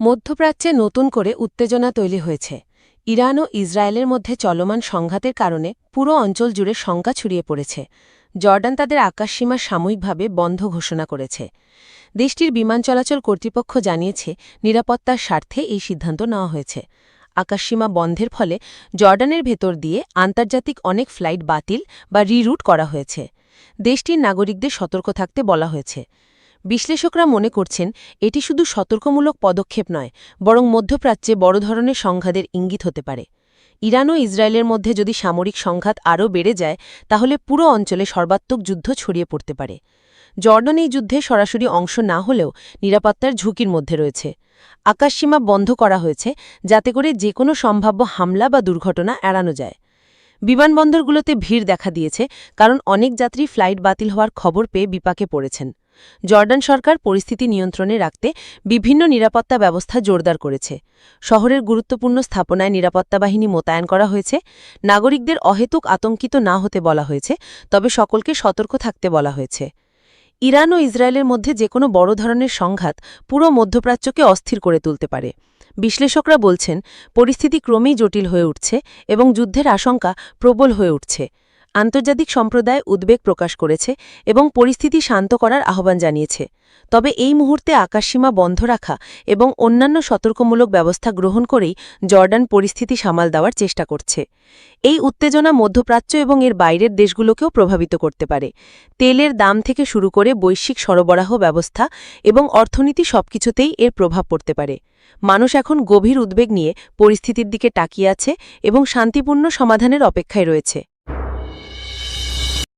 মধ্যপ্রাচ্যে নতুন করে উত্তেজনা তৈরি হয়েছে। ইরান ও ইসরায়েলের মধ্যে চলমান সংঘাতের কারণে পুরো অঞ্চল জুড়ে শঙ্কা ছড়িয়ে পড়েছে। জর্ডান তাদের আকাশসীমা সাময়িকভাবে বন্ধ ঘোষণা করেছে। দেশটির বিমান চলাচল কর্তৃপক্ষ জানিয়েছে, নিরাপত্তার স্বার্থে এই সিদ্ধান্ত নেওয়া হয়েছে। আকাশসীমা বন্ধের ফলে জর্ডানের ভেতর দিয়ে আন্তর্জাতিক অনেক ফ্লাইট বাতিল বা রিরুট করা হয়েছে। দেশটির নাগরিকদের সতর্ক থাকতে বলা হয়েছে। বিশ্লেষকরা মনে করছেন, এটি শুধু সতর্কমূলক পদক্ষেপ নয়, বরং মধ্যপ্রাচ্যে বড় ধরনের সংঘাতের ইঙ্গিত হতে পারে। ইরান ও ইসরায়েলের মধ্যে যদি সামরিক সংঘাত আরও বেড়ে যায়, তাহলে পুরো অঞ্চলে সর্বাত্মক যুদ্ধ ছড়িয়ে পড়তে পারে। জর্ডান এই যুদ্ধে সরাসরি অংশ না হলেও নিরাপত্তার ঝুঁকির মধ্যে রয়েছে। আকাশসীমা বন্ধ করা হয়েছে যাতে করে যে কোনো সম্ভাব্য হামলা বা দুর্ঘটনা এড়ানো যায়। বিমানবন্দরগুলোতে ভিড় দেখা দিয়েছে, কারণ অনেক যাত্রী ফ্লাইট বাতিল হওয়ার খবর পেয়ে বিপাকে পড়েছেন। জর্ডান সরকার পরিস্থিতি নিয়ন্ত্রণে রাখতে বিভিন্ন নিরাপত্তা ব্যবস্থা জোরদার করেছে। শহরের গুরুত্বপূর্ণ স্থাপনায় নিরাপত্তা বাহিনী মোতায়েন করা হয়েছে। নাগরিকদের অহেতুক আতঙ্কিত না হতে বলা হয়েছে, তবে সকলকে সতর্ক থাকতে বলা হয়েছে। ইরান ও ইসরায়েলের মধ্যে যে কোনো বড় ধরনের সংঘাত পুরো মধ্যপ্রাচ্যকে অস্থির করে তুলতে পারে। বিশ্লেষকরা বলছেন, পরিস্থিতি ক্রমেই জটিল হয়ে উঠছে এবং যুদ্ধের আশঙ্কা প্রবল হয়ে উঠছে। আন্তর্জাতিক সম্প্রদায় উদ্বেগ প্রকাশ করেছে এবং পরিস্থিতি শান্ত করার আহ্বান জানিয়েছে। তবে এই মুহূর্তে আকাশসীমা বন্ধ রাখা এবং অন্যান্য সতর্কমূলক ব্যবস্থা গ্রহণ করেই জর্ডান পরিস্থিতি সামাল দেওয়ার চেষ্টা করছে। এই উত্তেজনা মধ্যপ্রাচ্য এবং এর বাইরের দেশগুলোকেও প্রভাবিত করতে পারে। তেলের দাম থেকে শুরু করে বৈশ্বিক সরবরাহ ব্যবস্থা এবং অর্থনীতি সবকিছুতেই এর প্রভাব পড়তে পারে। মানুষ এখন গভীর উদ্বেগ নিয়ে পরিস্থিতির দিকে তাকিয়ে আছে এবং শান্তিপূর্ণ সমাধানের অপেক্ষায় রয়েছে।